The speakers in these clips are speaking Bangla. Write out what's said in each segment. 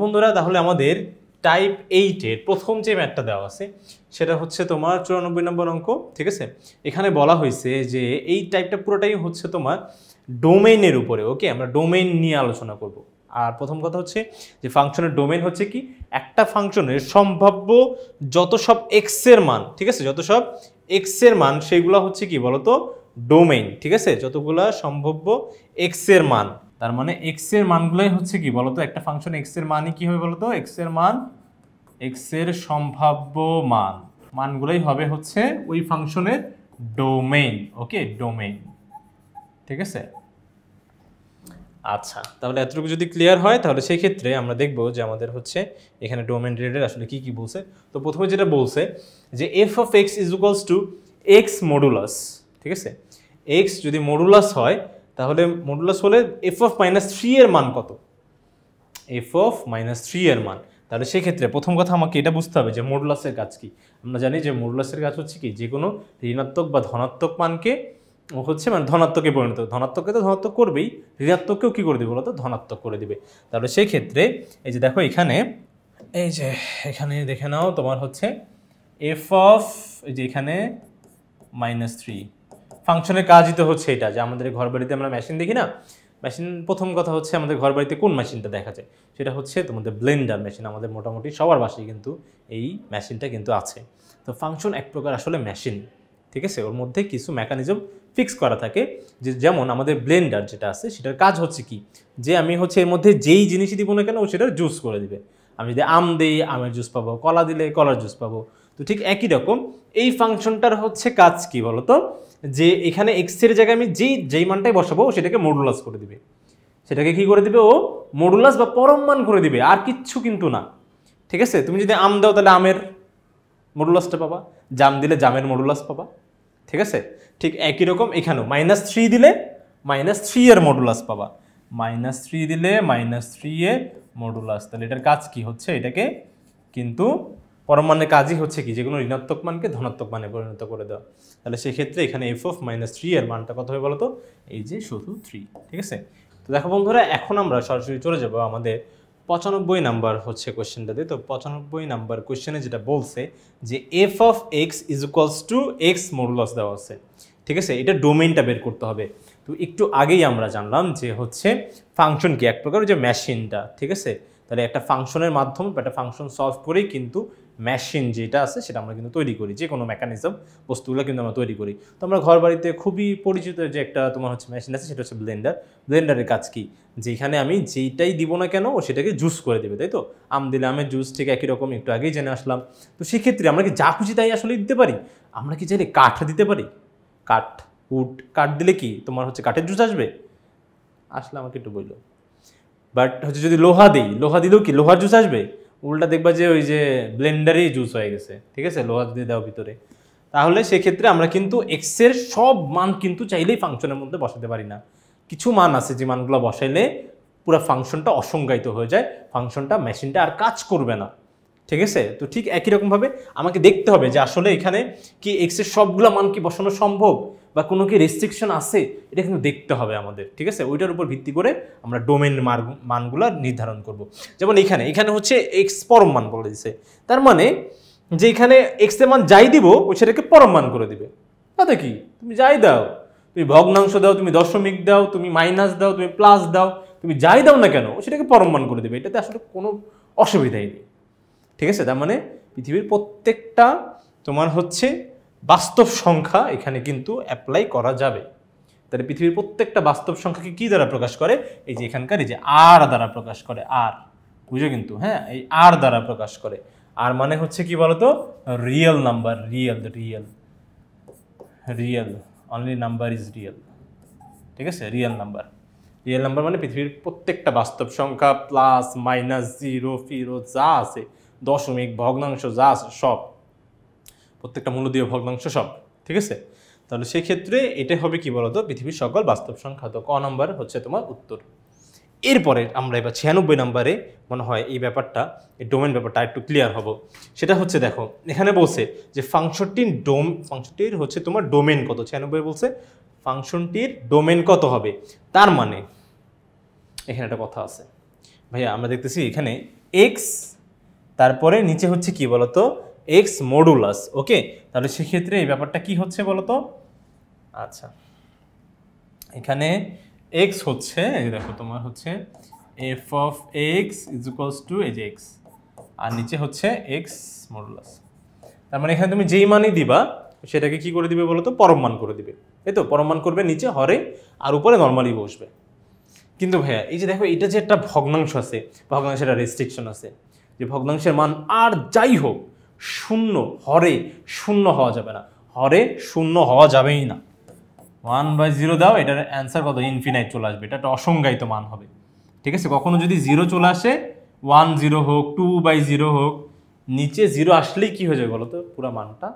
বন্ধুরা তাহলে আমাদের টাইপ 8 এর প্রথম যে ম্যাথটা দেওয়া আছে সেটা হচ্ছে তোমার 94 নম্বর অঙ্ক, ঠিক আছে। এখানে বলা হয়েছে যে এই টাইপটা পুরোটাই হচ্ছে তোমার ডোমেইনের উপরে। ওকে, আমরা ডোমেইন নিয়ে আলোচনা করব। আর প্রথম কথা হচ্ছে যে ফাংশনের ডোমেইন হচ্ছে কি, একটা ফাংশনের সম্ভাব্য যত সব এক্স এর মান, ঠিক আছে, যত সব এক্স এর মান সেগুলো হচ্ছে কি বলতো ডোমেইন, ঠিক আছে। যতগুলা সম্ভাব্য এক্স এর মান, তার মানে এক্স এর মানগুলোই হচ্ছে কি বলতো, একটা ফাংশন এক্স এর মানই কি হবে বলতো, এক্স এর মান, এক্স এর সম্ভাব্য মানগুলোই হবে হচ্ছে ওই ফাংশনের ডোমেইন। ওকে, ডোমেইন, ঠিক আছে। আচ্ছা, তাহলে এতটুকু যদি ক্লিয়ার হয় তাহলে সেই ক্ষেত্রে আমরা দেখব যে আমাদের হচ্ছে এখানে ডোমেইন রিলেটেড আসলে কি কি বলছে। তো প্রথমে যেটা বলছে যে F of x is equals to x modulus, ঠিক আছে। এক্স যদি মডুলাস হয় তাহলে মডুলাস হলে এফ অফ মাইনাস থ্রি এর মান কত, এফ অফ মাইনাস থ্রি এর মান। তাহলে সেক্ষেত্রে প্রথম কথা আমাকে এটা বুঝতে হবে যে মডুলাসের কাজ কি। আমরা জানি যে মডুলাসের কাজ হচ্ছে কি, যে কোনো ঋণাত্মক বা ধনাত্মক মানকে হচ্ছে মানে ধনাত্মকে পরিণত, ধনাত্মককে তো ধনাত্মক করবেই, ঋণাত্মককেও কী করে দেবে বলতো, ধনাত্মক করে দিবে। তাহলে সেই ক্ষেত্রে এই যে দেখো এখানে, এই যে এখানে দেখে নাও তোমার হচ্ছে এফ অফ, এই যে এখানে মাইনাস থ্রি, ফাংশনের কাজই তো হচ্ছে এটা যে আমাদের ঘর বাড়িতে আমরা মেশিন দেখি না, মেশিন প্রথম কথা হচ্ছে আমাদের ঘর বাড়িতে কোন মেশিনটা দেখা যায়, সেটা হচ্ছে তোমাদের ব্লেন্ডার মেশিন। আমাদের মোটামুটি সবার বাসায় কিন্তু এই মেশিনটা কিন্তু আছে। তো ফাংশন এক প্রকার আসলে মেশিন, ঠিক আছে। ওর মধ্যে কিছু মেকানিজম ফিক্স করা থাকে, যে যেমন আমাদের ব্লেন্ডার যেটা আছে সেটার কাজ হচ্ছে কি, যে আমি হচ্ছে এর মধ্যে যেই জিনিসই দিব না কেন ও সেটার জুস করে দিবে। আমি যদি আম দিই আমের জুস পাবো, কলা দিলে কলার জুস পাবো। তো ঠিক একই রকম এই ফাংশনটার হচ্ছে কাজ কি বলতো, যে এখানে এক্স এর জায়গায় আমি যেই মানটাই বসাবো সেটাকে মডুলাস করে দিবে, সেটাকে কি করে দিবে ও মডুলাস বা পরম মান করে দিবে, আর কিচ্ছু কিন্তু না, ঠিক আছে। তুমি যদি আম দাও তাহলে আমের মডুলাসটা পাবা, জাম দিলে জামের মডুলাস পাবা, ঠিক আছে। ঠিক একই রকম এখানেও মাইনাস থ্রি দিলে মাইনাস থ্রি এর মডুলাস পাবা, মাইনাস থ্রি দিলে মাইনাস থ্রি এর মডুলাস। তাহলে এটার কাজ কি হচ্ছে, এটাকে কিন্তু পরম মানের কাজই হচ্ছে কি, যেগুলো ঋণাত্মক মানকে ধনাত্মক মানে পরিণত করে দেওয়া। তাহলে সেক্ষেত্রে এখানে এফ অফ মাইনাস থ্রি এর মানটা কত হবে বলতো, এই যে শুধু থ্রি, ঠিক আছে। তো দেখো বন্ধুরা এখন আমরা সরাসরি চলে যাব আমাদের 95 নাম্বার হচ্ছে কোয়েশ্চেনটাতে। তো 95 নাম্বার কোয়েশ্চেনে যেটা বলছে যে F of x is equals to x modulus দেওয়া আছে, ঠিক আছে। এটা ডোমেইনটা বের করতে হবে। তো একটু আগেই আমরা জানলাম যে হচ্ছে ফাংশন কি এক প্রকার যে মেশিনটা, ঠিক আছে। তাহলে একটা ফাংশনের মাধ্যমে বা একটা ফাংশন সলভ করেই কিন্তু মেশিন যেটা আছে সেটা আমরা কিন্তু তৈরি করি, যে কোনো মেকানিজম বস্তুগুলো কিন্তু আমরা তৈরি করি। তো আমরা ঘর বাড়িতে খুবই পরিচিত যে একটা তোমার হচ্ছে মেশিন আছে, সেটা হচ্ছে ব্লেন্ডার। ব্লেন্ডারের কাজ কি, যেখানে আমি যেইটাই দিব না কেন ও সেটাকে জুস করে দেবে, তাই তো। আম দিলে আমের জুস, ঠিক একই রকম একটু আগেই জেনে আসলাম। তো সেক্ষেত্রে আমরা কি যা খুশি তাই আসলে দিতে পারি। আমরা কি চাইলে কাঠ দিতে পারি, কাঠ, উড, কাঠ দিলে কি তোমার হচ্ছে কাঠের জুস আসবে, আসলে আমাকে একটু বললো। বাট হচ্ছে যদি লোহা দিই, লোহা দিলেও কি লোহার জুস আসবে, উল্টা দেখবা যে ওই যে ব্লেন্ডারেই জুস হয়ে গেছে, ঠিক আছে, লোহা দিয়ে দাও ভিতরে। তাহলে সেক্ষেত্রে আমরা কিন্তু এক্সের সব মান কিন্তু চাইলেই ফাংশনের মধ্যে বসাতে পারি না। কিছু মান আছে যে মানগুলো বসাইলে পুরো ফাংশনটা অসংজ্ঞায়িত হয়ে যায়, ফাংশনটা মেশিনটা আর কাজ করবে না, ঠিক আছে। তো ঠিক একই রকমভাবে আমাকে দেখতে হবে যে আসলে এখানে কি এক্সের সবগুলো মান কি বসানো সম্ভব বা কোনো কি রেস্ট্রিকশন আছে, এটা কিন্তু দেখতে হবে আমাদের, ঠিক আছে। ওইটার উপর ভিত্তি করে আমরা ডোমেন মানগুলো নির্ধারণ করব। যেমন এখানে হচ্ছে এক্স পরম মান বলে দিছে, তার মানে যে এখানে এক্স এর মান যাই দিব ও সেটাকে পরম মান করে দিবে। তাতে কি তুমি যাই দাও, তুমি ভগ্নাংশ দাও, তুমি দশমিক দাও, তুমি মাইনাস দাও, তুমি প্লাস দাও, তুমি যাই দাও না কেন ও সেটাকে পরম মান করে দেবে। এটাতে আসলে কোনো অসুবিধাই নেই, ঠিক আছে। তার মানে পৃথিবীর প্রত্যেকটা তোমার হচ্ছে বাস্তব সংখ্যা এখানে কিন্তু অ্যাপ্লাই করা যাবে। তাহলে পৃথিবীর প্রত্যেকটা বাস্তব সংখ্যাকে কি দ্বারা প্রকাশ করে, এই যে এখানকার এই যে আর দ্বারা প্রকাশ করে, আর বুঝো কিন্তু, হ্যাঁ, এই আর দ্বারা প্রকাশ করে। আর মানে হচ্ছে কি বলতো, real number, real real real, only number is real, ঠিক আছে। রিয়েল নাম্বার, রিয়েল নাম্বার মানে পৃথিবীর প্রত্যেকটা বাস্তব সংখ্যা, প্লাস মাইনাস জিরো ফিরো যা আছে, দশমিক ভগ্নাংশ যা আছে সব, প্রত্যেকটা মূলদীয় ভগ্নাংশ সব, ঠিক আছে। তাহলে সেই ক্ষেত্রে এটা হবে কি বলতো, পৃথিবীর সকল বাস্তব সংখ্যা। তো ক নাম্বার হচ্ছে তোমার উত্তর। এরপরে আমরা এবার 96 নাম্বারে মনে হয় এই ব্যাপারটা, এই ডোমেন ব্যাপারটা একটু ক্লিয়ার হবো। সেটা হচ্ছে দেখো এখানে বলছে যে ফাংশনটির হচ্ছে তোমার ডোমেন কত, 96 বলছে ফাংশনটির ডোমেন কত হবে। তার মানে এখানে একটা কথা আছে ভাইয়া, আমরা দেখতেছি এখানে এক্স, তারপরে নিচে হচ্ছে কি বলতো এক্স মডুলাস। ওকে, তাহলে সেক্ষেত্রে এই ব্যাপারটা কি হচ্ছে বলতো, আচ্ছা এখানে এক্স হচ্ছে এই দেখো তোমার হচ্ছে F of x is equals to এই যে এক্স, আর নিচে হচ্ছে এক্স মডুলাস। তার মানে এখানে তুমি যেই মানই দিবা সেটাকে কি করে দিবে বলতো, পরম মান করে দিবে, এই তো পরম মান করবে নিচে হরে, আর উপরে নর্মালি বসবে। কিন্তু ভাইয়া এই যে দেখো এটা যে একটা ভগ্নাংশ আছে, ভগ্নাংশের একটা রেস্ট্রিকশন আছে, যে ভগ্নাংশের মান আর যাই হোক শূন্য, হরে শূন্য হওয়া যাবে না, হরে শূন্য হওয়া যাবেই না। 1/0 দাও, এটার অ্যান্সার কত, ইনফিনাইট চলে আসবে, এটা একটা অসংজ্ঞায়িত মান হবে। ঠিক আছে, কখনো যদি 0 চলে আসে 1/0 হোক 2/0 হোক, নিচে 0 আসলেই কি হয়ে যাবে বলো তো, পুরো মানটা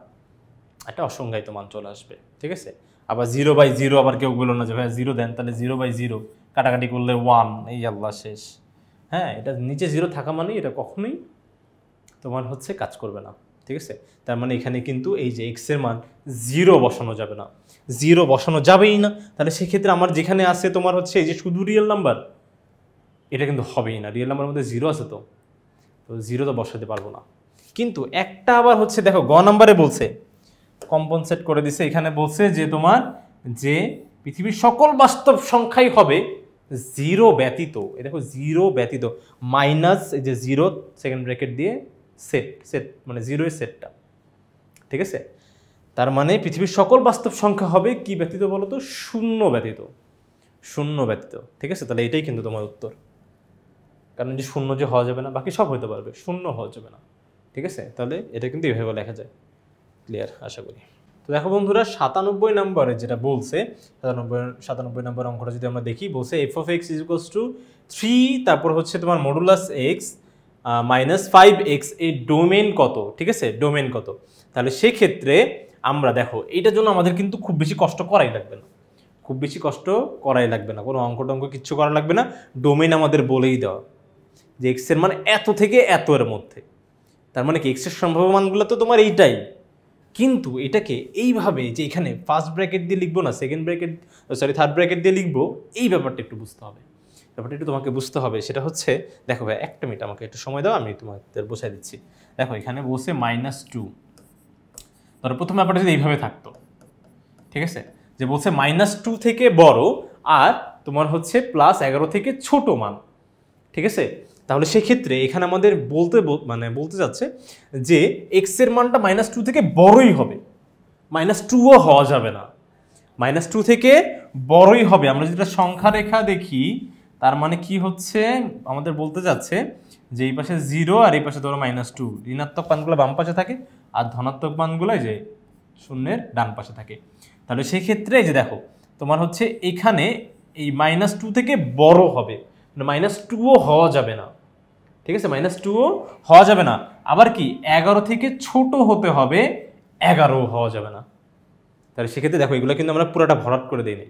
একটা অসংজ্ঞায়িত মান চলে আসবে। ঠিক আছে, আবার 0/0 আবার কেউ বললো না যে ভাই 0 দেন, তাহলে 0/0 কাটাকাটি করলে 1, এই আল্লাহ শেষ। হ্যাঁ, এটা নিচে 0 থাকা মানে এটা কখনোই তোমার হচ্ছে কাজ করবে না। ঠিক আছে, তার মানে এখানে কিন্তু এই যে এক্স এর মান 0 বসানো যাবে না, 0 বসানো যাবেই না। তাহলে সেক্ষেত্রে আমার যেখানে আছে তোমার হচ্ছে এই যে শুধু রিয়েল নাম্বার, এটা কিন্তু হবেই না, রিয়েল নাম্বারের মধ্যে 0 আছে, তো 0 তো বসাতে পারবো না। কিন্তু একটা আবার হচ্ছে দেখো গ নাম্বারে বলছে, কম্পনসেট করে দিছে, এখানে বলছে যে তোমার যে পৃথিবীর সকল বাস্তব সংখ্যাই হবে 0 ব্যতীত, এই দেখো 0 ব্যতীত, মাইনাস এই যে 0 সেকেন্ড ব্র্যাকেট দিয়ে সেট মানে 0 এর সেটটা। ঠিক আছে, তার মানে পৃথিবীর সকল বাস্তব সংখ্যা হবে কি ব্যতীত বলো তো, শূন্য ব্যতীত, শূন্য ব্যতীত। ঠিক আছে, তাহলে এটাই কিন্তু তোমার উত্তর, কারণ যে শূন্য যে হওয়া যাবে না, বাকি সব হতে পারবে, শূন্য হওয়া যাবে না। ঠিক আছে, তাহলে এটা কিন্তু এভাবে লেখা যায়। ক্লিয়ার আশা করি। তো দেখো বন্ধুরা 97 নম্বরে যেটা বলছে, 97 নম্বর অঙ্কটা যদি আমরা দেখি, বলছে F of x is equals to 3, তারপর হচ্ছে তোমার মডুলাস এক্স মাইনাস 5x, এই ডোমেন কত। ঠিক আছে, ডোমেন কত, তাহলে সেক্ষেত্রে আমরা দেখো এইটার জন্য আমাদের কিন্তু খুব বেশি কষ্ট করাই লাগবে না, খুব বেশি কষ্ট করাই লাগবে না, কোনো অঙ্ক টঙ্ক কিচ্ছু করা লাগবে না। ডোমেন আমাদের বলেই দেওয়া যে এক্স এর মান এত থেকে এত এর মধ্যে, তার মানে কি এক্স এর সম্ভাব্য মানগুলো তো তোমার এইটাই, কিন্তু এটাকে এইভাবে যে এখানে ফার্স্ট ব্র্যাকেট দিয়ে লিখবো না, সেকেন্ড ব্র্যাকেট থার্ড ব্র্যাকেট দিয়ে লিখবো, এই ব্যাপারটা একটু বুঝতে হবে, ব্যাপারটা একটু তোমাকে বুঝতে হবে। সেটা হচ্ছে দেখো ভাই একটা মিনিট আমাকে একটু সময় দাও, আমি তোমাদের বোঝাই দিচ্ছি। দেখো এখানে বসে -2, ধরো প্রথম ব্যাপারটা যদি এইভাবে থাকতো, ঠিক আছে, যে বলছে -2 থেকে বড় আর তোমার হচ্ছে +11 থেকে ছোট মান। ঠিক আছে, তাহলে সেক্ষেত্রে এখানে আমাদের বলতে যাচ্ছে যে এক্স এর মানটা -2 থেকে বড়ই হবে, -2ও হওয়া যাবে না, -2 থেকে বড়ই হবে। আমরা যেটা সংখ্যা রেখা দেখি, তার মানে কি হচ্ছে আমাদের বলতে যাচ্ছে যে এই পাশে 0 আর এই পাশে ধরো -2, ঋণাত্মক মানগুলো বাম পাশে থাকে আর ধনাত্মক মানগুলো যে শূন্যের ডান পাশে থাকে। তাহলে সেই ক্ষেত্রে এই যে দেখো তোমার হচ্ছে এখানে এই -2 থেকে বড় হবে, -2ও হওয়া যাবে না। ঠিক আছে, -2ও হওয়া যাবে না, আবার কি 11 থেকে ছোট হতে হবে, 11ও হওয়া যাবে না। তাহলে সেক্ষেত্রে দেখো এগুলো কিন্তু আমরা পুরোটা ভরাট করে দিই নাই,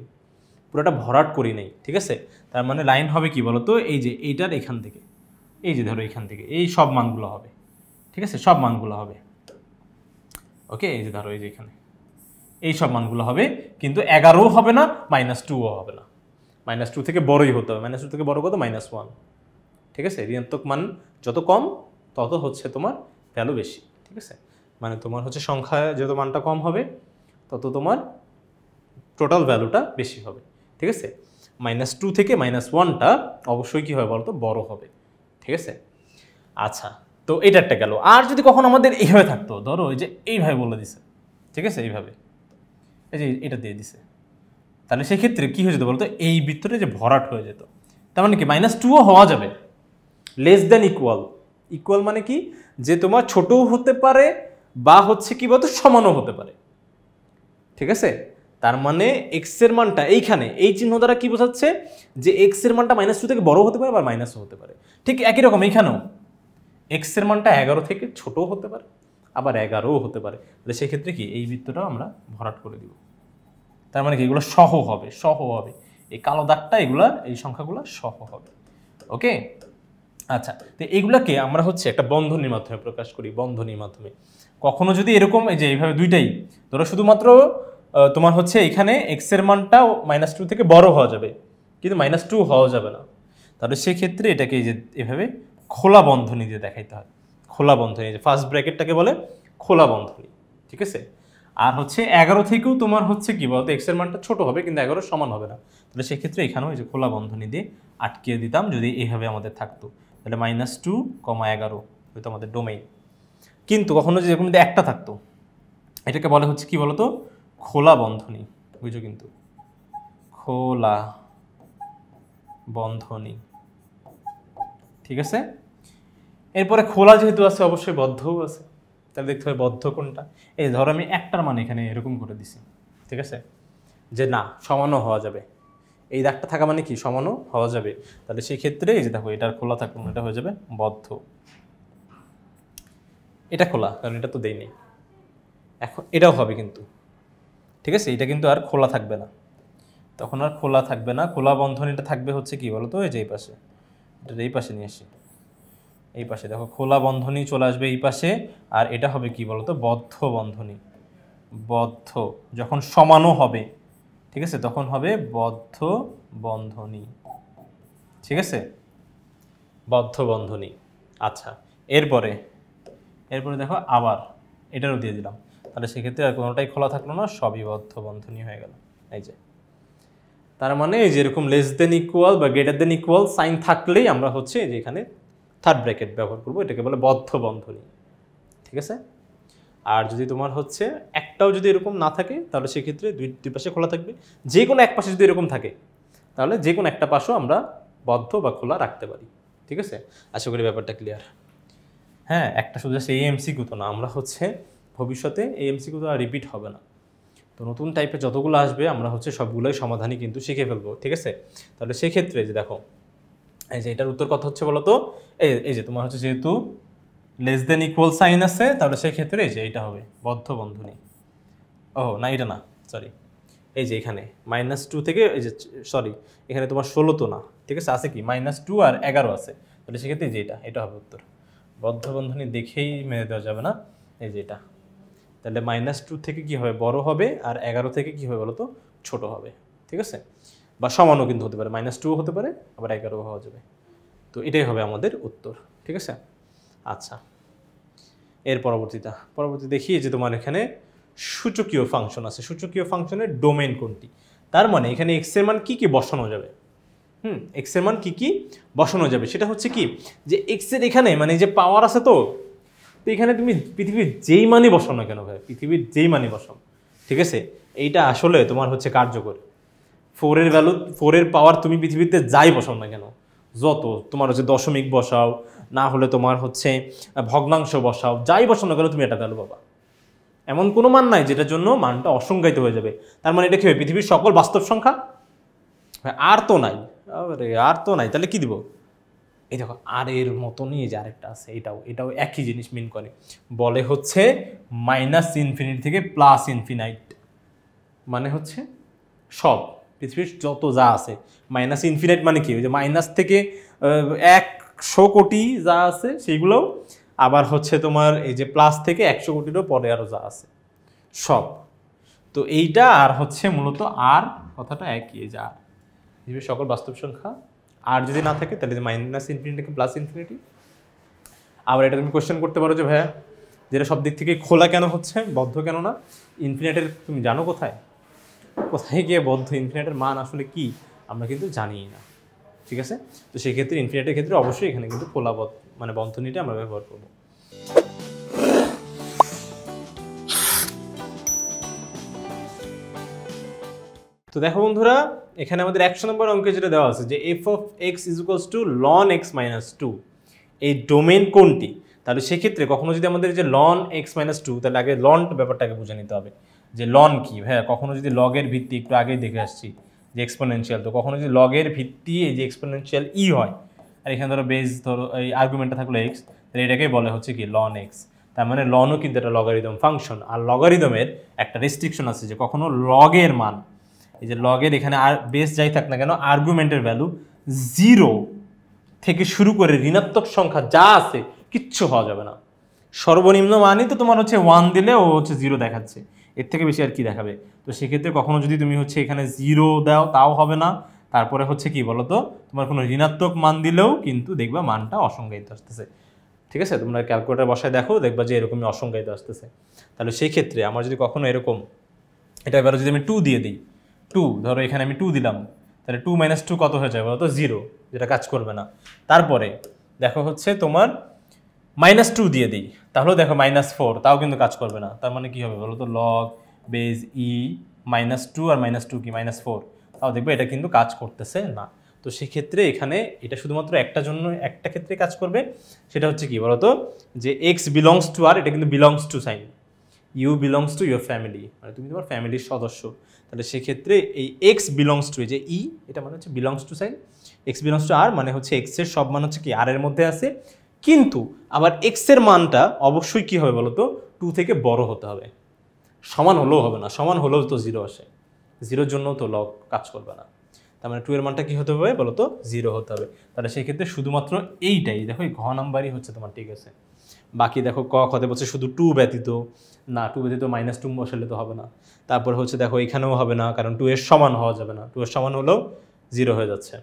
পুরোটা ভরাট করি নাই। ঠিক আছে, তার মানে লাইন হবে কি বলতো, এই যে এইটার এখান থেকে, এই যে ধরো এখান থেকে এই সব মানগুলো হবে। ঠিক আছে, সব মানগুলো হবে। ওকে, এই যে ধরো এই যে এখানে এই সব মানগুলো হবে, কিন্তু 11ও হবে না, -2ও হবে না, -2 থেকে বড়ই হতে হবে। -2 থেকে বড় কত, -1। ঠিক আছে, ঋণাত্মক মান যত কম তত হচ্ছে তোমার ভ্যালু বেশি। ঠিক আছে, মানে তোমার হচ্ছে সংখ্যা যত মানটা কম হবে তত তোমার টোটাল ভ্যালুটা বেশি হবে। ঠিক আছে, -2 থেকে -1টা অবশ্যই কী হবে বলতো, বড় হবে। ঠিক আছে, আচ্ছা তো এটা একটা গেল। আর যদি কখন আমাদের এইভাবে থাকতো, ধরো এই যে এইভাবে বলে দিছে, ঠিক আছে, এইভাবে এই যে এটা দিয়ে দিছে, তাহলে সেক্ষেত্রে কী হয়ে যেত বলতো, এই বৃত্তটা যে ভরাট হয়ে যেত। তার মানে কি -2ও হওয়া যাবে, লেস দেন ইকুয়াল। ইকুয়াল মানে কি, যে তোমার ছোটও হতে পারে বা হচ্ছে কি বলতো সমানও হতে পারে। ঠিক আছে, তার মানে এক্স এর মানটা এইখানে এই চিহ্ন দ্বারা কি বোঝাচ্ছে, যে এক্স এর মানটা -2 থেকে বড় হতে পারে বা মাইনাসও হতে পারে। ঠিক একই রকম এইখানেও এক্স এর মানটা 11 থেকে ছোটও হতে পারে আবার 11ও হতে পারে। তাহলে সেক্ষেত্রে কি এই বৃত্তটাও আমরা ভরাট করে দিব। তার মানে কি এগুলো সহ হবে, সহ হবে, এই কালো দাগটা এগুলা এই সংখ্যাগুলো সহ হবে। ওকে, আচ্ছা, তো এইগুলাকে আমরা হচ্ছে একটা বন্ধনীর মাধ্যমে প্রকাশ করি, বন্ধনীর মাধ্যমে। কখনো যদি এরকম এই যে এইভাবে দুইটাই ধরো শুধুমাত্র তোমার হচ্ছে এখানে এক্স এর মানটাও -2 থেকে বড় হওয়া যাবে, কিন্তু -2 হওয়া যাবে না, তাহলে সেক্ষেত্রে এটাকে এই যে এভাবে খোলা বন্ধনী দিয়ে দেখাইতে হয়, খোলা বন্ধনী, যে ফার্স্ট ব্র্যাকেটটাকে বলে খোলা বন্ধনী, ঠিক আছে। আর হচ্ছে 11 থেকেও তোমার হচ্ছে কি বলতো এক্স এর মানটা ছোট হবে কিন্তু 11 সমান হবে না, তাহলে সেক্ষেত্রে এখানেও এই যে খোলা বন্ধনী দিয়ে আটকিয়ে দিতাম যদি এইভাবে আমাদের থাকতো, তাহলে -2, 11 হয়তো আমাদের ডোমেইন। কিন্তু কখনো যদি এরকম যদি একটা থাকতো, এটাকে বলে হচ্ছে কি বলতো খোলা বন্ধনী, বুঝছো, কিন্তু খোলা বন্ধনী, ঠিক আছে। এরপরে খোলা যেহেতু আছে অবশ্যই বদ্ধও আছে, তাহলে দেখতে হবে বদ্ধ কোনটা। এই ধরো আমি একটার মান এখানে এরকম করে দিছি, ঠিক আছে, যে না সমানও হওয়া যাবে, এই দাগটা থাকা মানে কি সমানও হওয়া যাবে, তাহলে সেই ক্ষেত্রে এই যে দেখো এটার খোলা থাকলো না, এটা হয়ে যাবে বদ্ধ। এটা খোলা কারণ এটা তো দেয়নি, এখন এটাও হবে কিন্তু, ঠিক আছে, এটা কিন্তু আর খোলা থাকবে না, তখন আর খোলা থাকবে না, খোলা বন্ধনীটা থাকবে হচ্ছে কি বলতো এই যে এই পাশে, এটা এই পাশে নিয়ে আসি, এই পাশে দেখো খোলা বন্ধনী চলে আসবে এই পাশে, আর এটা হবে কি বলতো বদ্ধ বন্ধনী, বদ্ধ যখন সমানও হবে, ঠিক আছে, তখন হবে বদ্ধ বন্ধনী, ঠিক আছে, বদ্ধ বন্ধনী। আচ্ছা, এরপরে দেখো আবার এটারও দিয়ে দিলাম, তাহলে সেক্ষেত্রে আর কোনোটাই খোলা থাকলো না, সবই বদ্ধ বন্ধনী হয়ে গেল। এই যে তার মানে এই যে এরকম লেস দেন ইকুয়াল বা গ্রেটার দেন ইকুয়াল সাইন থাকলেই আমরা হচ্ছে যে এখানে থার্ড ব্র্যাকেট ব্যবহার করবো, এটাকে বলে বদ্ধ বন্ধনী, ঠিক আছে। আর যদি তোমার হচ্ছে একটাও যদি এরকম না থাকে তাহলে সেক্ষেত্রে দুই পাশে খোলা থাকবে, যে কোনো এক পাশে যদি এরকম থাকে তাহলে যে কোনো একটা পাশও আমরা বদ্ধ বা খোলা রাখতে পারি, ঠিক আছে। আশা করি ব্যাপারটা ক্লিয়ার। হ্যাঁ, একটা শুধু এই এমসিকিউ তো না, আমরা হচ্ছে ভবিষ্যতে এই এমসিকিউ তো আর রিপিট হবে না, তো নতুন টাইপের যতগুলো আসবে আমরা হচ্ছে সবগুলোই সমাধানই কিন্তু শিখে ফেলবো, ঠিক আছে। তাহলে সেক্ষেত্রে যে দেখো এই যে এটার উত্তর কথা হচ্ছে বলো তো, এই যে তোমার হচ্ছে যেহেতু লেস দেন ইকুয়াল সাইন আছে তাহলে সেক্ষেত্রে এই যে এইটা হবে বদ্ধ বন্ধনী। ও না, এটা না, সরি, এই যে এখানে -2 থেকে এই যে সরি এখানে তোমার 16 তো না, ঠিক আছে, আছে কি -2 আর 11 আছে, তাহলে সেক্ষেত্রে যে এটা হবে উত্তর। বদ্ধ বন্ধনী দেখেই মেনে দেওয়া যাবে না, এই যে এটা, তাহলে -2 থেকে কি হবে বড় হবে, আর 11 থেকে কি হবে বলো তো ছোট হবে, ঠিক আছে, বা সমানও কিন্তু হতে পারে, -2 হতে পারে আবার 11 হওয়া যাবে, তো এটাই হবে আমাদের উত্তর, ঠিক আছে। আচ্ছা, এর পরবর্তী দেখি যে তোমার এখানে সূচকীয় ফাংশন আছে, সূচকীয় ফাংশনের ডোমেইন কোনটি, তার মানে এখানে এক্স এর মান কি কি বসানো যাবে, এক্স এর মান কি কি বসানো যাবে, সেটা হচ্ছে কি যে এক্স এর এখানে মানে যে পাওয়ার আছে, তো এখানে তুমি পৃথিবীর যেই মানই বসাও না কেন ভাই, পৃথিবীর যেই মানই বসাও, ঠিক আছে, এইটা আসলে তোমার হচ্ছে কার্যকর। 4 এর ভ্যালু, 4 এর পাওয়ার তুমি পৃথিবীতে যাই বসাও না কেন, যত তোমার হচ্ছে দশমিক বসাও, না হলে তোমার হচ্ছে ভগ্নাংশ বসাও, যাই বসাও না কেন তুমি এটা ভ্যালু পাবা, এমন কোনো মান নাই যেটার জন্য মানটা অসংজ্ঞায়িত হয়ে যাবে। তার মানে এটা কি হবে পৃথিবীর সকল বাস্তব সংখ্যা, আর তো নাই, আর তো নাই, তাহলে কি দিব, এই দেখো আর এর মতনই যে আরেকটা আছে, এটাও একই জিনিস মিন করে, বলে হচ্ছে -ইনফিনিটি থেকে +ইনফিনাইট, মানে হচ্ছে সব পৃথিবীর যত যা আছে, -ইনফিনাইট মানে কি, ওই যে মাইনাস থেকে 100 কোটি যা আছে সেইগুলোও, আবার হচ্ছে তোমার এই যে প্লাস থেকে 100 কোটিরও পরে আরও যা আছে সব, তো এইটা আর হচ্ছে মূলত আর কথাটা একই, এই যে আর পৃথিবীর সকল বাস্তব সংখ্যা, আর যদি না থাকে তাহলে -ইনফিনিটি থেকে +ইনফিনিটি। আবার এটা তুমি কোশ্চেন করতে পারো যে ভাইয়া যেটা সব দিক থেকে খোলা কেন হচ্ছে, বদ্ধ কেন না, ইনফিনিটের তুমি জানো কোথায় গিয়ে বদ্ধ, ইনফিনিটের মান আসলে কি আমরা কিন্তু জানিই না, ঠিক আছে। তো সেক্ষেত্রে ইনফিনিটের ক্ষেত্রে অবশ্যই এখানে কিন্তু খোলা মানে বন্ধনীটা আমরা ব্যবহার করব। তো দেখো বন্ধুরা, এখানে আমাদের 100 নম্বর অঙ্কে যেটা দেওয়া আছে যে f(x) = ln x - 2, এই ডোমেইন কোনটি, তাহলে সেক্ষেত্রে কখনো যদি আমাদের যে ln x - 2, তাহলে আগে লন ব্যাপারটাকে বুঝে নিতে হবে যে লন কি। হ্যাঁ, কখনো যদি লগের ভিত্তি, একটু আগেই দেখে আসছি যে এক্সপোনেনশিয়াল, তো কখনো যদি লগের ভিত্তি এই যে এক্সপোনেনশিয়াল ই হয়, আর এখানে ধরো বেস ধরো এই আর্গুমেন্টটা থাকলো এক্স, তাহলে এটাকেই বলে হচ্ছে কি ln x, তার মানে লনও কিন্তু একটা লগারিদম ফাংশন, আর লগারিদমের একটা রেস্ট্রিকশন আছে যে কখনো লগের মান, এই যে লগের এখানে আর বেস যাই থাক না কেন আর্গুমেন্টের ভ্যালু 0 থেকে শুরু করে ঋণাত্মক সংখ্যা যা আছে কিচ্ছু হওয়া যাবে না, সর্বনিম্ন মানই তো তোমার হচ্ছে 1 দিলে ও হচ্ছে 0 দেখাচ্ছে, এর থেকে বেশি আর কি দেখাবে। তো সেক্ষেত্রে কখনো যদি তুমি হচ্ছে এখানে 0 দাও তাও হবে না, তারপরে হচ্ছে কি বলতো, তোমার কোনো ঋণাত্মক মান দিলেও কিন্তু দেখবা মানটা অসংজ্ঞায়িত আসতেছে। ঠিক আছে, তোমরা ক্যালকুলেটর বসায় দেখো, দেখবা যে এরকমই অসংজ্ঞায়িত আসতেছে। তাহলে সেই ক্ষেত্রে আমার যদি কখনো এরকম, এটা এবার যদি আমি 2 দিয়ে দিই, 2 ধরো এখানে আমি 2 দিলাম, তাহলে 2 - 2 কত হয়ে যায় বলো তো? 0, যেটা কাজ করবে না। তারপরে দেখো হচ্ছে তোমার -2 দিয়ে দিই, তাহলেও দেখো -4, তাও কিন্তু কাজ করবে না। তার মানে কি হবে বলো তো? লগ বেজ ই -2 আর -2 কি -4, তাও দেখবে এটা কিন্তু কাজ করতেছে না। তো সেক্ষেত্রে এখানে এটা শুধুমাত্র একটা ক্ষেত্রে কাজ করবে, সেটা হচ্ছে কি বলতো, যে এক্স বিলংস টু আর, এটা কিন্তু belongs to sign, you belongs to your family, মানে তুমি তোমার ফ্যামিলির সদস্য। তাহলে সেক্ষেত্রে এই এক্স বিলংস টু, যে ই, এটা মানে হচ্ছে belongs to sine, x belongs to R মানে হচ্ছে এক্সের সব মান হচ্ছে কি আর এর মধ্যে আছে, কিন্তু আবার এক্সের মানটা অবশ্যই কি হবে বলতো? 2 থেকে বড় হতে হবে। সমান হলেও হবে না, সমান হলেও তো 0 আসে, 0-র জন্য তো লগ কাজ করবে না। তার মানে 2 এর মানটা কি হতে হবে বলতো? 0 হতে হবে। তাহলে সেই ক্ষেত্রে শুধুমাত্র এইটাই দেখো, এই ঘ নাম্বারই হচ্ছে তোমার ঠিক আছে। বাকি দেখো ক খতে বলছে শুধু 2 ব্যতীত, না 2 ব্যতীত -2 বসালে তো হবে না। তারপর হচ্ছে দেখো এখানেও হবে না, কারণ 2 এর সমান হওয়া যাবে না, 2 এর সমান হলেও 0 হয়ে যাচ্ছে।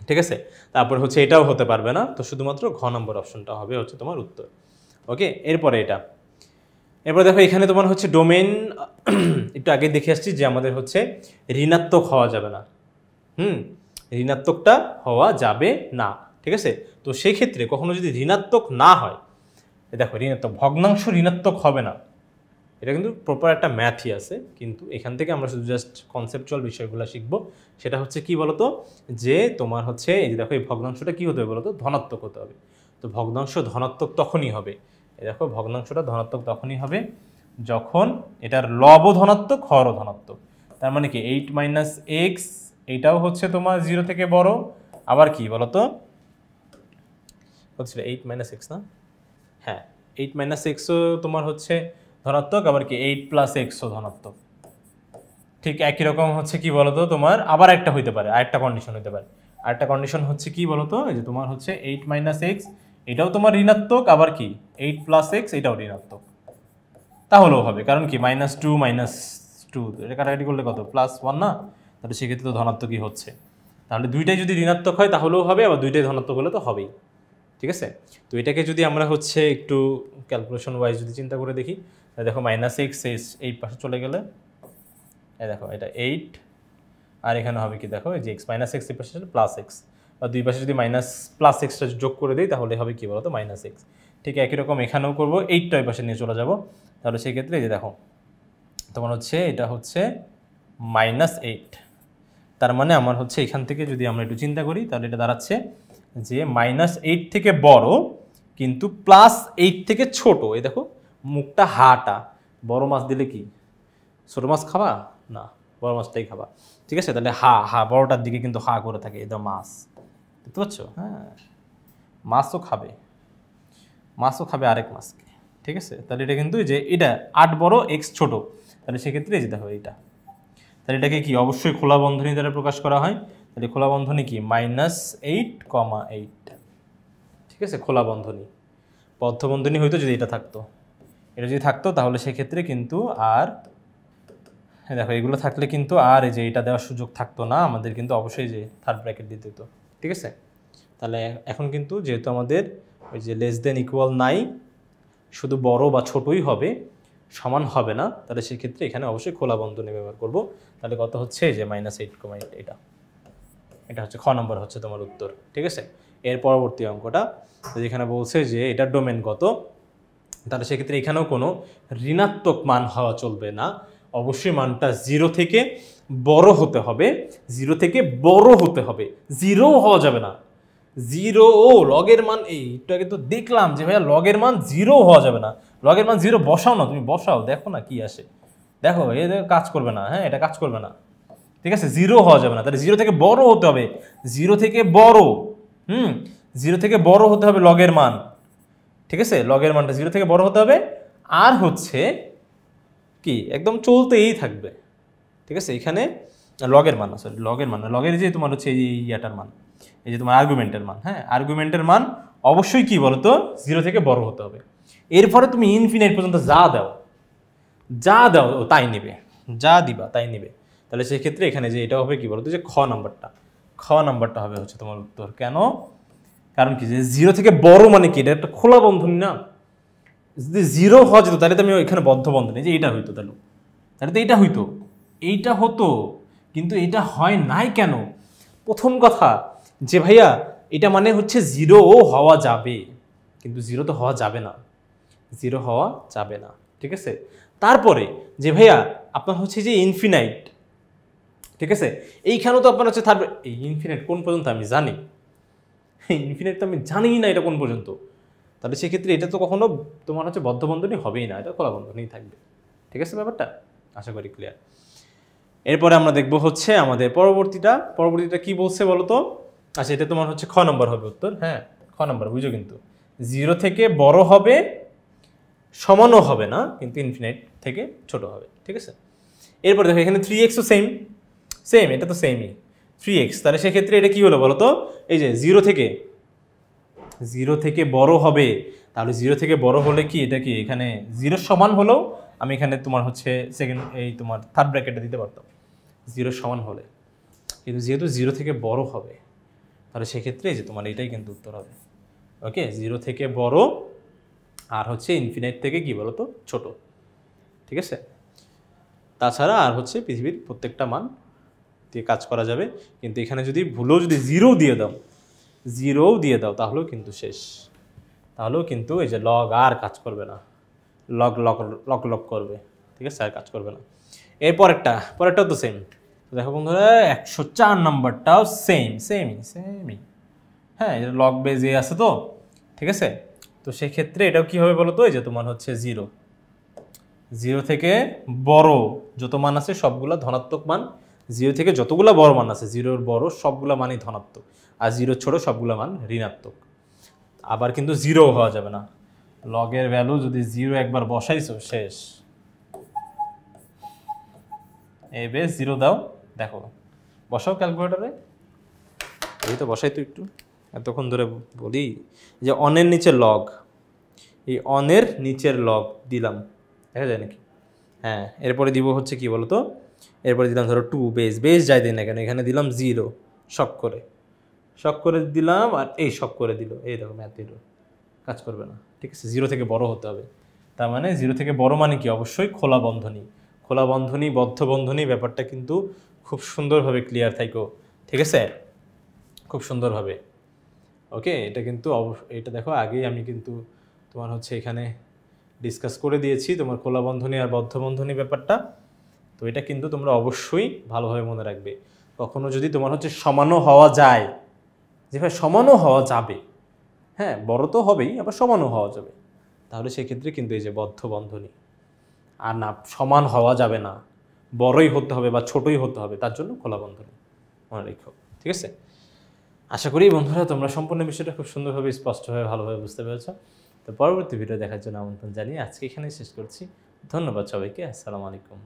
ঠিক আছে, তারপর হচ্ছে এটাও হতে পারবে না। তো শুধুমাত্র ঘ নম্বর অপশনটা হবে হচ্ছে তোমার উত্তর। ওকে, এরপরে এরপর দেখো এখানে তোমার হচ্ছে ডোমেন, একটু আগে দেখে আসছি যে আমাদের হচ্ছে ঋণাত্মক হওয়া যাবে না। ঋণাত্মকটা হওয়া যাবে না। ঠিক আছে, তো সেই ক্ষেত্রে কখনো যদি ঋণাত্মক না হয়, দেখো ঋণাত্মক ভগ্নাংশ ঋণাত্মক হবে না, এটা কিন্তু প্রপার একটা ম্যাথই আছে। কিন্তু এখান থেকে আমরা শুধু জাস্ট কনসেপচুয়াল বিষয়গুলো শিখবো। সেটা হচ্ছে কি বলতো, যে তোমার হচ্ছে এই যে দেখো এই ভগ্নাংশটা কি হতে হবে বলতো? ধনাত্মক হতে হবে। তো ভগ্নাংশ ধনাত্মক তখনই হবে, এই দেখো ভগ্নাংশটা ধনাত্মক তখনই হবে যখন এটার লবও ধনাত্মক, হরও ধনাত্মক। তার মানে কি 8 - x, এইটাও হচ্ছে তোমার 0 থেকে বড়। আবার কি বলতো, হচ্ছে 8 - x না? হ্যাঁ, 8 - x ও তোমার হচ্ছে ধনাত্মক, আবার কি 8 + x ও ধনাত্মক। ঠিক একই রকম হচ্ছে কি বলতো তোমার আবার একটা হইতে পারে, আরেকটা কন্ডিশন হইতে পারে। আরেকটা কন্ডিশন হচ্ছে কি বলতো, এই যে তোমার হচ্ছে 8 - x, এটাও তোমার ঋণাত্মক, আবার কি 8 + x এটাও ঋণাত্মক, তাহলেও হবে। কারণ কি -2 - 2 এটা কাটাকাটি করলে কত? +1 না? তাহলে সেক্ষেত্রে তো ধনাত্মকই হচ্ছে। তাহলে দুইটাই যদি ঋণাত্মক হয় তাহলেও হবে, আবার দুইটাই ধনাত্মক হলে তো হবেই। ঠিক আছে, তো এটাকে যদি আমরা হচ্ছে একটু ক্যালকুলেশন ওয়াইজ যদি চিন্তা করে দেখি, দেখো -x এই পাশে চলে গেলে, এই দেখো এটা 8, আর এখানে হবে কি দেখো এই যে x -x এই পাশে +x, বা দুই পাশে যদি +xটা যোগ করে দিই তাহলে হবে কি বলতো? -x। ঠিক একই রকম এখানেও করবো, 8টা এই পাশে নিয়ে চলে যাব। তাহলে সেই ক্ষেত্রে এই যে দেখো তোমার হচ্ছে এটা হচ্ছে -8। তার মানে আমার হচ্ছে এখান থেকে যদি আমরা একটু চিন্তা করি তাহলে এটা দাঁড়াচ্ছে যে -8 থেকে বড় কিন্তু +8 থেকে ছোট। এই দেখো মুখটা হাটা, বড় মাছ দিলে কি ছোট মাছ খাবা না? বড় মাছটাই খাবা। ঠিক আছে, তাহলে বড়টার দিকে কিন্তু করে থাকে, এটা মাছ, দেখতে পাচ্ছ? হ্যাঁ, মাছও খাবে আরেক মাছকে। ঠিক আছে, তাহলে এটা কিন্তু যে এটা 8 বড় x ছোট, তাহলে সেক্ষেত্রে এই যে দেখো এইটা, তাহলে এটাকে কি অবশ্যই খোলা বন্ধনী দ্বারা প্রকাশ করা হয়। তাহলে খোলা বন্ধনী কি -8,8। ঠিক আছে, খোলা বন্ধনী। বদ্ধ বন্ধনী হইতো যদি এটা থাকতো, এটা যদি থাকতো তাহলে সেক্ষেত্রে কিন্তু আর দেখো এগুলো থাকলে কিন্তু আর এই যে এটা দেওয়ার সুযোগ থাকতো না, আমাদের কিন্তু অবশ্যই যে থার্ড ব্র্যাকেট দিতে হতো। ঠিক আছে, তাহলে এখন কিন্তু যেহেতু আমাদের ওই যে লেস দেন ইকুয়াল নাই, শুধু বড় বা ছোটই হবে, সমান হবে না, তাহলে সেক্ষেত্রে এখানে অবশ্যই খোলা বন্ধনী ব্যবহার করব। তাহলে কত হচ্ছে যে -8,8, এটা হচ্ছে খ নম্বর হচ্ছে তোমার উত্তর। ঠিক আছে, এর পরবর্তী অঙ্কটা যেখানে বলছে যে এটার ডোমেন কত, তাহলে সেক্ষেত্রে এখানেও কোনো ঋণাত্মক মান হওয়া চলবে না, অবশ্যই মানটা 0 থেকে বড় হতে হবে, 0 থেকে বড় হতে হবে, 0 হওয়া যাবে না। 0 লগের মান, এইটা কিন্তু দেখলাম যে ভাইয়া লগের মান 0 হওয়া যাবে না, লগের মান 0 বসাও না, তুমি বসাও দেখো না কি আসে, দেখো এ কাজ করবে না। হ্যাঁ, এটা কাজ করবে না। ঠিক আছে, 0 হওয়া যাবে না, তাহলে 0 থেকে বড় হতে হবে, 0 থেকে বড়, 0 থেকে বড় হতে হবে লগের মান। ঠিক আছে, লগের মানটা 0 থেকে বড় হতে হবে, আর হচ্ছে কি একদম চলতেই থাকবে। ঠিক আছে, এখানে লগের মান, সরি লগের মান, লগের যে তোমার হচ্ছে এই ইয়াটার মান, এই যে তোমার আর্গুমেন্টের মান। হ্যাঁ, আর্গুমেন্টের মান অবশ্যই কি বলতো 0 থেকে বড় হতে হবে। এরপরে তুমি ইনফিনাইট পর্যন্ত যা দাও তাই নেবে, যা দিবা তাই নেবে। তাহলে সেই ক্ষেত্রে এখানে যে এটা হবে কি বলতো, যে খ নাম্বারটা হবে হচ্ছে তোমার উত্তর। কেন? কারণ কি, যে 0 থেকে বড় মানে কি, এটা একটা খোলা বন্ধনী না। যদি 0 হওয়া যেত তাহলে তো আমি এখানে বদ্ধ বন্ধনী, যে এটা হইতো, তাহলে তো এইটা হতো, কিন্তু এটা হয় নাই কেন? প্রথম কথা যে ভাইয়া এটা মানে হচ্ছে 0 হওয়া যাবে, কিন্তু 0 তো হওয়া যাবে না, 0 হওয়া যাবে না, ঠিক আছে। তারপরে যে ভাইয়া আপনার হচ্ছে যে ইনফিনাইট, ঠিক আছে, এইখানেও তো আপনার হচ্ছে থাকবে। এই ইনফিনাইট কোন পর্যন্ত আমি জানি? ইনফিনাইট তো আমি জানি না এটা কোন পর্যন্ত। তাহলে সেক্ষেত্রে এটা তো কখনো তোমার হচ্ছে বদ্ধ বন্ধনী হবেই না, এটা খোলা বন্ধনী থাকবে, ঠিক আছে ব্যাপারটা? আশা করি ক্লিয়ার। এরপরে আমরা দেখব হচ্ছে আমাদের পরবর্তীটা কি বলছে বলো তো? আচ্ছা, এটা তোমার হচ্ছে খ নম্বর হবে উত্তর। হ্যাঁ, খ নম্বর বুঝো, কিন্তু 0 থেকে বড় হবে, সমানও হবে না, কিন্তু ইনফিনাইট থেকে ছোট হবে, ঠিক আছে। এরপর দেখো এখানে 3x ও সেম, এটা তো সেমই 3x। তাহলে সেক্ষেত্রে এটা কি হলো বলো তো? এই যে 0 থেকে বড় হবে, তাহলে 0 থেকে বড় হলে কি এটা কি এখানে 0 সমান হলেও আমি এখানে তোমার হচ্ছে তোমার থার্ড ব্র্যাকেটটা দিতে পারতাম 0 সমান হলে, কিন্তু যেহেতু 0 থেকে বড় হবে তাহলে সেক্ষেত্রে যে তোমার এটাই কিন্তু উত্তর হবে। ওকে, 0 থেকে বড় আর হচ্ছে ইনফিনাইট থেকে কি বলো তো ছোট, ঠিক আছে। তাছাড়া আর হচ্ছে পৃথিবীর প্রত্যেকটা মান দিয়ে কাজ করা যাবে, কিন্তু এখানে যদি ভুলেও যদি 0 দিয়ে দাও তাহলেও কিন্তু শেষ, তাহলেও কিন্তু এই যে লগ আর কাজ করবে না, লগ করবে, ঠিক আছে, আর কাজ করবে না। এর পরেরটাও তো সেম। দেখো বন্ধুরা 104 নাম্বারটাও সেমই। হ্যাঁ, এটা লগ বেজ এ আছে তো, ঠিক আছে। তো সেক্ষেত্রে এটাও কি হবে বলো তো? এই যে তোমার হচ্ছে 0 থেকে বড় যত মান আছে সবগুলা ধনাত্মক মান, 0 থেকে যতগুলা বড় মান আছে 0-র বড় সবগুলা মানই ধনাত্মক, আর 0 ছোট সবগুলা মান ঋণাত্মক। আবার কিন্তু 0 হওয়া যাবে না, লগের ভ্যালু যদি 0 একবার বসাইছো শেষ। এই বেশ 0 দাও, দেখো বসাও ক্যালকুলেটরে, এই তো বসাই তো একটু, এতক্ষণ ধরে বলি যে অনের নিচে লগ, এই অনের নিচের লগ দিলাম, দেখা যায় নাকি? হ্যাঁ, এরপরে দিব হচ্ছে কি বলতো, এরপরে দিলাম ধরো 2 বেস যাই দিই না কেন, এখানে দিলাম 0 শক করে দিলাম, আর এই শক করে দিল, এই দেখো ম্যাথ দিল, কাজ করবে না, ঠিক আছে। 0 থেকে বড় হতে হবে, তার মানে 0 থেকে বড় মানে কি? অবশ্যই খোলা বন্ধনী বদ্ধ বন্ধনী, ব্যাপারটা কিন্তু খুব সুন্দরভাবে ক্লিয়ার থাকো, ঠিক আছে, খুব সুন্দরভাবে। ওকে, এটা কিন্তু এটা দেখো আগেই আমি কিন্তু তোমার হচ্ছে এখানে ডিসকাস করে দিয়েছি তোমার খোলা বন্ধনী আর বদ্ধ বন্ধনী ব্যাপারটা। তো এটা কিন্তু তোমরা অবশ্যই ভালোভাবে মনে রাখবে। কখনো যদি তোমার হচ্ছে সমানও হওয়া যায়, যে ভাই সমানও হওয়া যাবে, হ্যাঁ বড় তো হবেই, আবার সমানও হওয়া যাবে, তাহলে সেক্ষেত্রে কিন্তু এই যে বদ্ধ বন্ধনী। আর না, সমান হওয়া যাবে না, বড়ই হতে হবে বা ছোটই হতে হবে, তার জন্য খোলা বন্ধনী মনে রেখো, ঠিক আছে। আশা করি বন্ধুরা তোমরা সম্পূর্ণ বিষয়টা খুব সুন্দরভাবে স্পষ্টভাবে ভালোভাবে বুঝতে পেরেছ। তো পরবর্তী ভিডিও দেখার জন্য আমন্ত্রণ জানিয়ে আজকে এখানেই শেষ করছি। ধন্যবাদ সবাইকে, আসসালামু আলাইকুম।